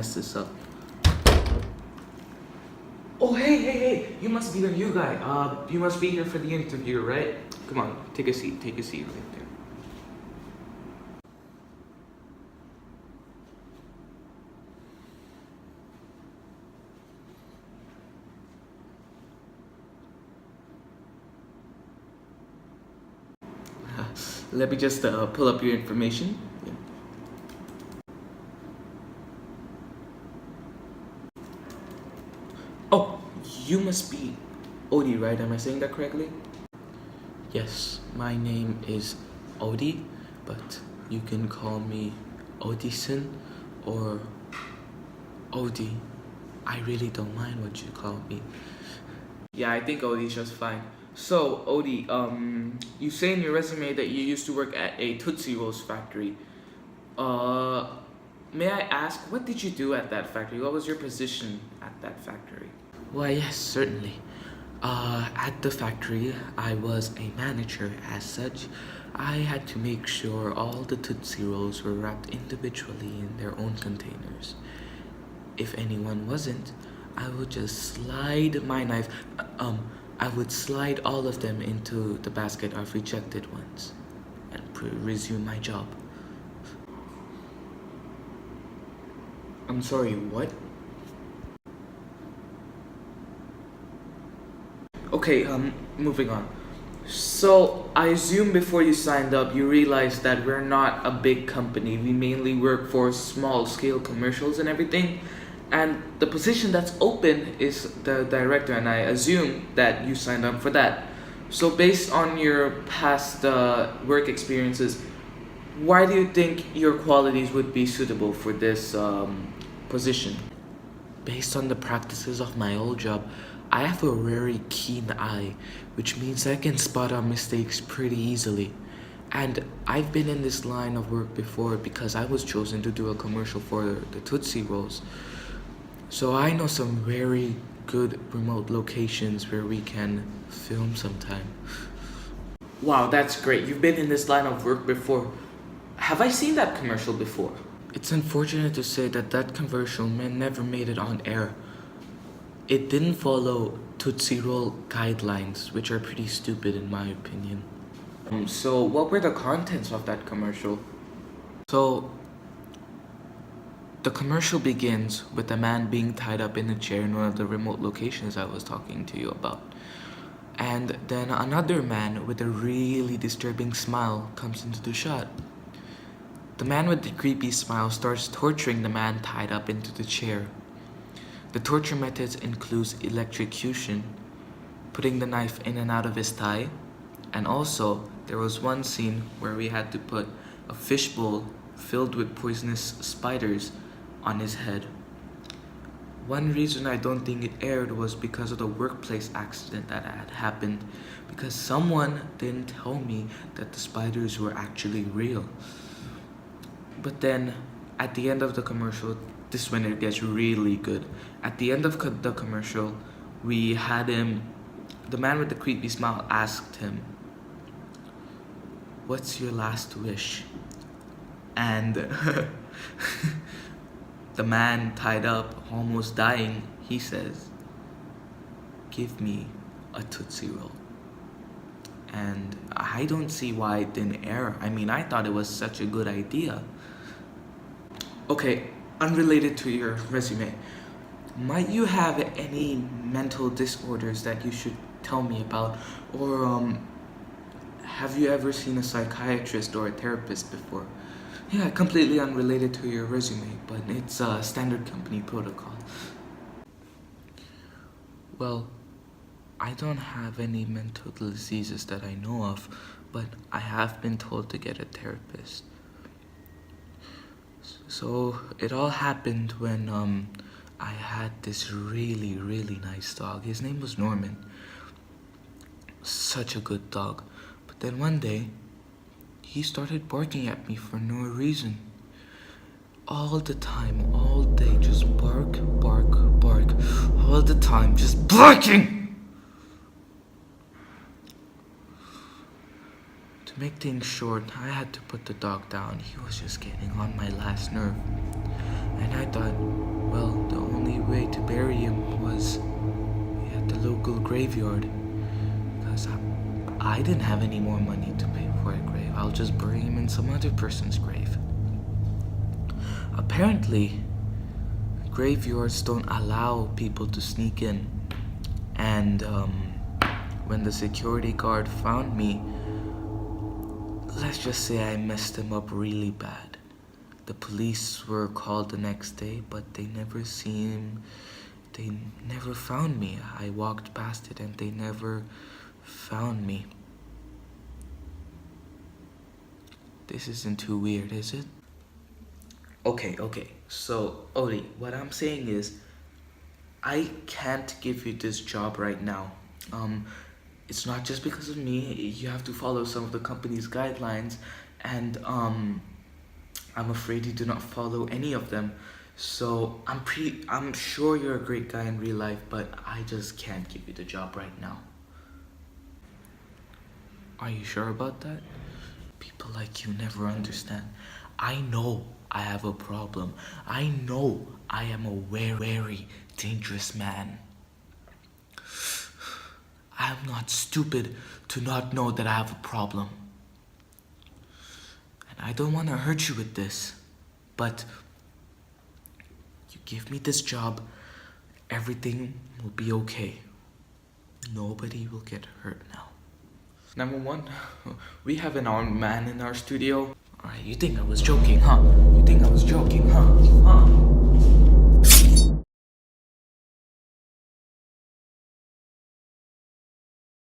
mess this up. Oh, hey, you must be the new guy. You must be here for the interview, right? Come on, take a seat right there. Let me just pull up your information. Yeah. Oh, you must be Odie, right? Am I saying that correctly? Yes, my name is Odie, but you can call me Odison or Odie. I really don't mind what you call me. Yeah, I think Odie's just fine. So, Odie, you say in your resume that you used to work at a Tootsie Rolls factory. Uh, may I ask, what did you do at that factory? What was your position at that factory? Why, yes, certainly. At the factory, I was a manager. As such, I had to make sure all the Tootsie Rolls were wrapped individually in their own containers. If anyone wasn't, I would just slide my knife, I would slide all of them into the basket of rejected ones and resume my job. I'm sorry, what? Okay, moving on. So, I assume before you signed up, you realized that we're not a big company. We mainly work for small scale commercials and everything. And the position that's open is the director, and I assume that you signed up for that. So, based on your past work experiences, why do you think your qualities would be suitable for this position? Based on the practices of my old job, I have a very keen eye, which means I can spot out mistakes pretty easily. And I've been in this line of work before because I was chosen to do a commercial for the Tootsie Rolls. So I know some very good remote locations where we can film sometime. Wow, that's great. You've been in this line of work before. Have I seen that commercial before? It's unfortunate to say that that commercial never made it on air. It didn't follow Tootsie Roll guidelines, which are pretty stupid in my opinion. So what were the contents of that commercial? So, the commercial begins with a man being tied up in a chair in one of the remote locations I was talking to you about. And then another man with a really disturbing smile comes into the shot. The man with the creepy smile starts torturing the man tied up into the chair. The torture methods includes electrocution, putting the knife in and out of his thigh, and also there was one scene where we had to put a fishbowl filled with poisonous spiders on his head. One reason I don't think it aired was because of the workplace accident that had happened, because someone didn't tell me that the spiders were actually real. But then, at the end of the commercial, this is when it gets really good. At the end of the commercial, we had the man with the creepy smile asked him, "What's your last wish?" And the man tied up, almost dying, he says, "Give me a Tootsie Roll." And I don't see why it didn't air. I mean, I thought it was such a good idea. Okay, unrelated to your resume, might you have any mental disorders that you should tell me about? Or have you ever seen a psychiatrist or a therapist before? Yeah, completely unrelated to your resume, but it's a standard company protocol. Well, I don't have any mental diseases that I know of, but I have been told to get a therapist. So it all happened when I had this really nice dog. His name was Norman. Such a good dog. But then one day, he started barking at me for no reason. All the time, all day, just bark. All the time, just barking! To make things short, I had to put the dog down. He was just getting on my last nerve. And I thought, graveyard. Because I didn't have any more money to pay for a grave. I'll just bury him in some other person's grave. Apparently, graveyards don't allow people to sneak in. And when the security guard found me, let's just say I messed him up really bad. The police were called the next day, but they never found me. I walked past it and they never found me. This isn't too weird, is it? Okay. So, Odie, what I'm saying is, I can't give you this job right now. It's not just because of me. You have to follow some of the company's guidelines, and I'm afraid you do not follow any of them. So I'm sure you're a great guy in real life, but I just can't give you the job right now. Are you sure about that? People like you never understand. I know I have a problem. I know I am a very dangerous man. I am not stupid to not know that I have a problem. And I don't want to hurt you with this, but you give me this job, everything will be okay. Nobody will get hurt now. Number one, we have an armed man in our studio. Alright, you think I was joking, huh? You think I was joking, huh?